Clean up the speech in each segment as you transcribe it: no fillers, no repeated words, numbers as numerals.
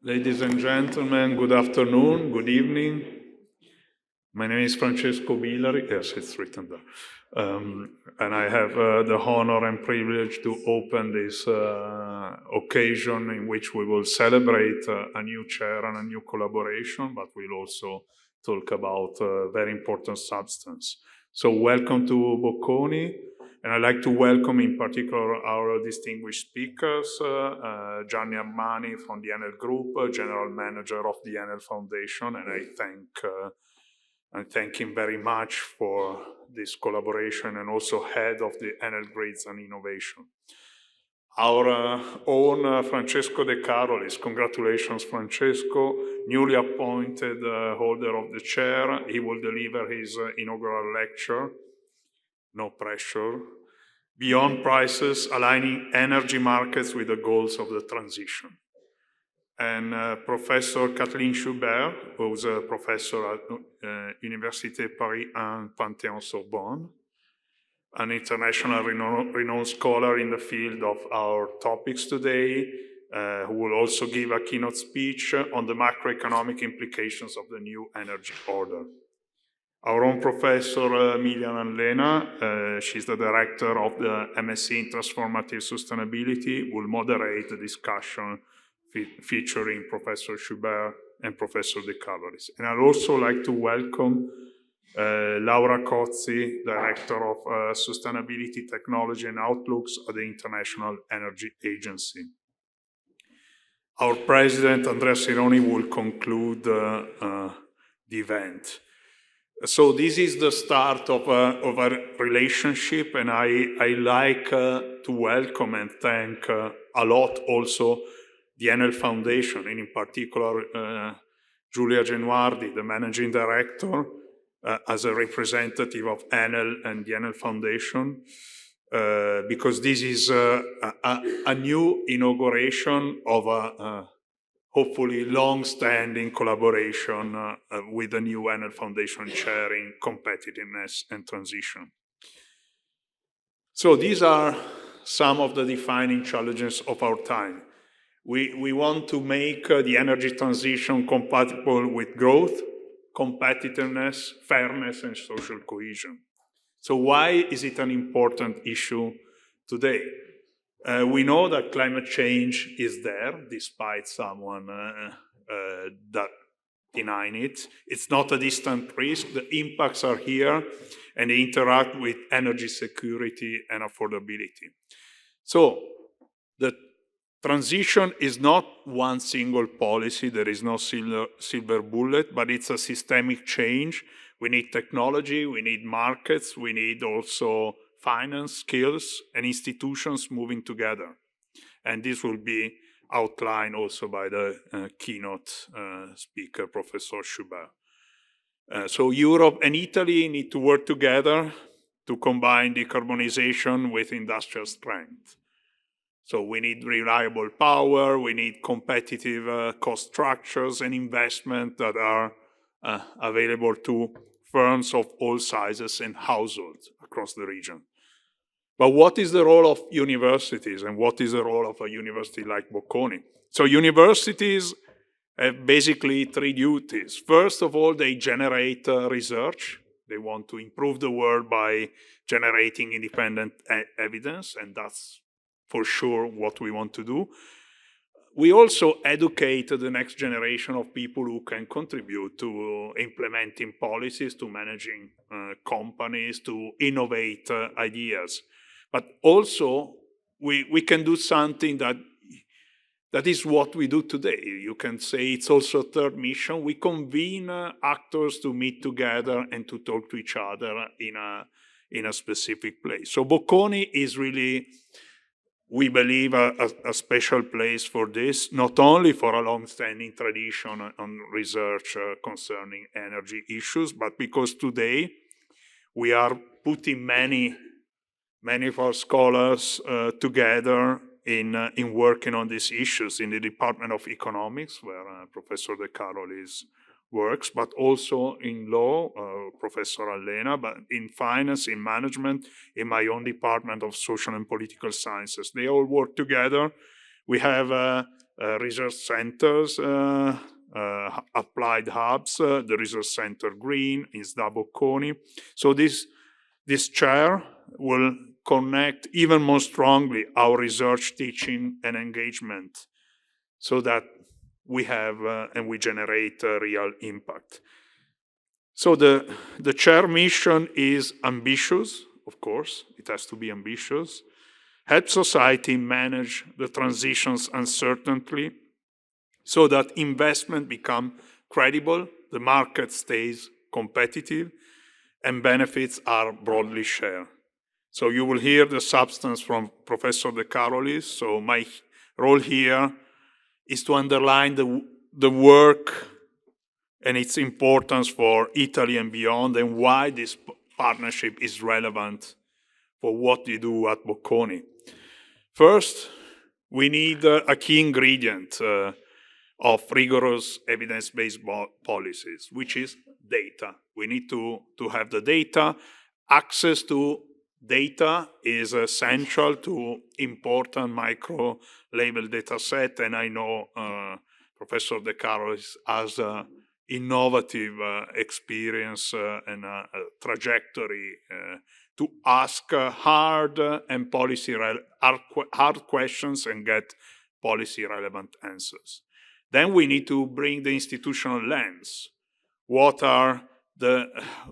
Ladies and gentlemen, good afternoon, good evening. My name is Francesco Billari. Yes, it's written there. And I have the honor and privilege to open this occasion in which we will celebrate a new chair and a new collaboration, but we'll also talk about very important substance. So welcome to Bocconi. And I'd like to welcome in particular our distinguished speakers, Gianni Armani from the Enel Group, General Manager of the Enel Foundation, and I thank him very much for this collaboration, and also head of the Enel Grids and Innovation. Our own Francesco De Carolis, congratulations Francesco, newly appointed holder of the chair. He will deliver his inaugural lecture, no pressure, Beyond Prices, Aligning Energy Markets with the Goals of the Transition. And Professor Kathleen Schubert, who's a professor at Université Paris 1 Panthéon-Sorbonne, an international renowned scholar in the field of our topics today, who will also give a keynote speech on the macroeconomic implications of the new energy order. Our own professor, Milian Lena, she's the director of the MSc in Transformative Sustainability, will moderate the discussion featuring Professor Schubert and Professor De Carolis. And I'd also like to welcome Laura Cozzi, Director of Sustainability Technology and Outlooks at the International Energy Agency. Our president, Andrea Sironi, will conclude the event. So this is the start of a relationship, and I like to welcome and thank a lot also the Enel Foundation, and in particular Giulia Genuardi, the managing director, as a representative of Enel and the Enel Foundation, because this is a new inauguration of a hopefully long-standing collaboration with the new Enel Foundation chair in competitiveness and transition. So these are some of the defining challenges of our time. We want to make the energy transition compatible with growth, competitiveness, fairness, and social cohesion. So why is it an important issue today? We know that climate change is there, despite someone that denying it. It's not a distant risk. The impacts are here, and they interact with energy security and affordability. So the transition is not one single policy. There is no silver bullet, but it's a systemic change. We need technology, we need markets, we need also finance, skills, and institutions moving together. And this will be outlined also by the keynote speaker, Professor Schubert. So Europe and Italy need to work together to combine decarbonization with industrial strength. So we need reliable power, we need competitive cost structures and investment that are available to firms of all sizes and households across the region. But what is the role of universities, and what is the role of a university like Bocconi? So universities have basically three duties. First of all, they generate research. They want to improve the world by generating independent evidence, and that's for sure what we want to do. We also educate the next generation of people who can contribute to implementing policies, to managing companies, to innovate ideas. But also, we can do something that is what we do today. You can say it's also a third mission. We convene actors to meet together and to talk to each other in a specific place. So Bocconi is really, we believe, a special place for this, not only for a long-standing tradition on research concerning energy issues, but because today we are putting many of our scholars together in working on these issues in the Department of Economics, where Professor De Carolis works, but also in law, Professor Allena, but in finance, in management, in my own Department of Social and Political Sciences. They all work together We have research centers, applied hubs. The research center green is the Bocconi. So this chair will connect even more strongly our research, teaching, and engagement, so that we have and we generate real impact. So the chair mission is ambitious, of course, it has to be ambitious. Help society manage the transitions uncertainty so that investment become credible, the market stays competitive, and benefits are broadly shared. So you will hear the substance from Professor De Carolis. So my role here is to underline the work and its importance for Italy and beyond, and why this partnership is relevant for what you do at Bocconi. First, we need a key ingredient of rigorous evidence-based policies, which is data. We need to have the data. Access to data is essential to important micro-level data set, and I know Professor De Carolis has an innovative experience and a trajectory to ask hard and hard questions and get policy-relevant answers. Then we need to bring the institutional lens. What are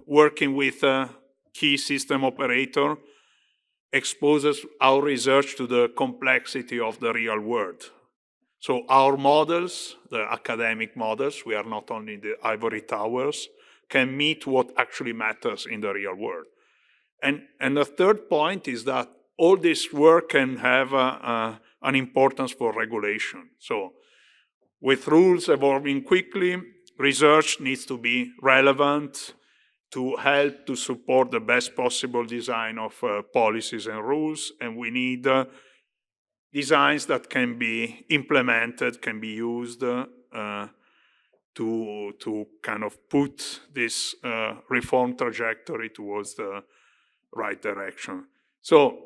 working with key system operator exposes our research to the complexity of the real world. So our models, the academic models, we are not only in the ivory towers, can meet what actually matters in the real world. And the third point is that all this work can have an importance for regulation. So with rules evolving quickly, research needs to be relevant to help to support the best possible design of policies and rules, and we need designs that can be implemented, can be used to kind of put this reform trajectory towards the right direction. So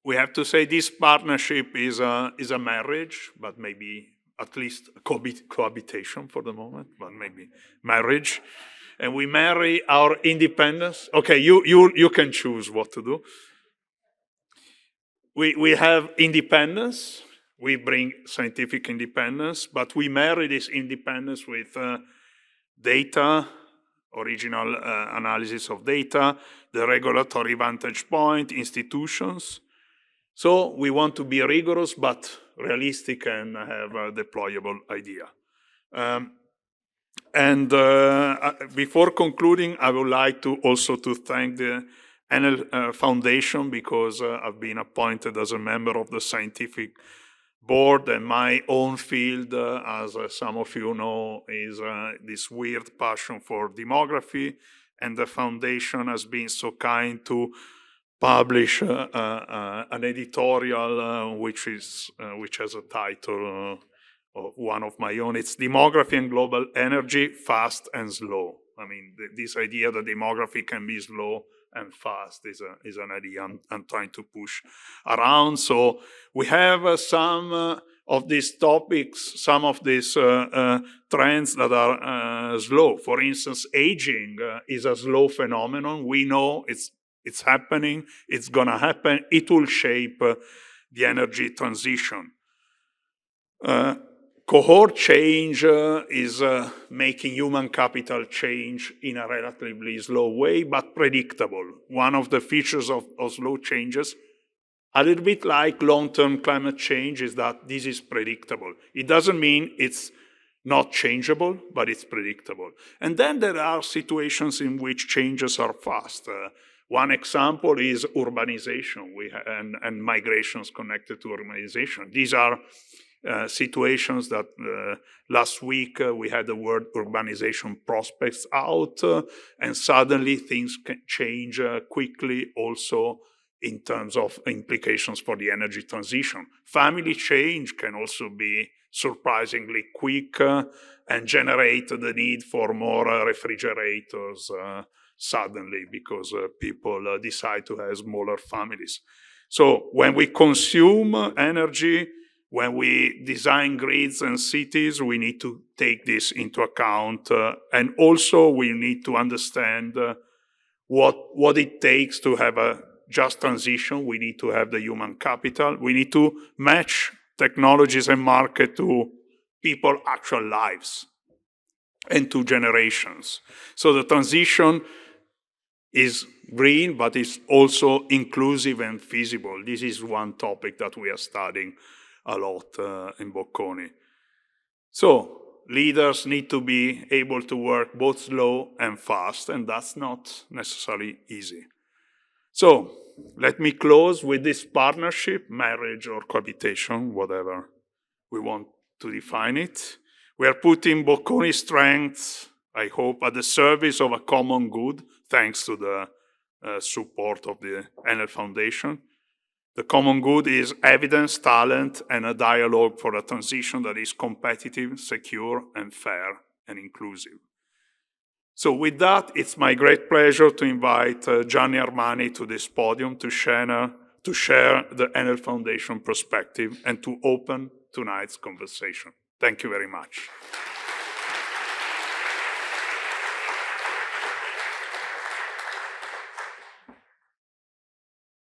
we have to say this partnership is a marriage, but maybe at least cohabitation for the moment, but maybe marriage. And we marry our independence. Okay, you can choose what to do. We have independence. We bring scientific independence, but we marry this independence with data, original analysis of data, the regulatory vantage point, institutions. So we want to be rigorous, but realistic and have a deployable idea. Before concluding, I would like to also to thank the Enel Foundation, because I've been appointed as a member of the scientific board, and my own field, as some of you know, is this weird passion for demography, and the foundation has been so kind to publish an editorial which has a title of one of my own. It's Demography and Global Energy, Fast and Slow. I mean, this idea that demography can be slow and fast is an idea I'm trying to push around. So we have some of these topics, some of these trends that are slow. For instance, aging is a slow phenomenon. We know it's happening, it's gonna happen, it will shape the energy transition. Cohort change is making human capital change in a relatively slow way, but predictable. One of the features of slow changes, a little bit like long-term climate change, is that this is predictable. It doesn't mean it's not changeable, but it's predictable. And then there are situations in which changes are fast. One example is urbanization and migrations connected to urbanization. These are situations that last week we had the word urbanization prospects out, and suddenly things can change quickly also in terms of implications for the energy transition. Family change can also be surprisingly quick and generate the need for more refrigerators suddenly, because people decide to have smaller families. So when we consume energy, when we design grids and cities, we need to take this into account. And also we need to understand what it takes to have a just transition. We need to have the human capital. We need to match technologies and market to people's actual lives and to generations. So the transition is green, but it's also inclusive and feasible. This is one topic that we are studying a lot in Bocconi. So leaders need to be able to work both slow and fast, and that's not necessarily easy. So let me close with this partnership, marriage or cohabitation, whatever we want to define it. We are putting Bocconi's strengths, I hope, at the service of a common good, thanks to the support of the Enel Foundation. The common good is evidence, talent, and a dialogue for a transition that is competitive, secure, and fair, and inclusive. So with that, it's my great pleasure to invite Gianni Armani to this podium to share the Enel Foundation perspective and to open tonight's conversation. Thank you very much.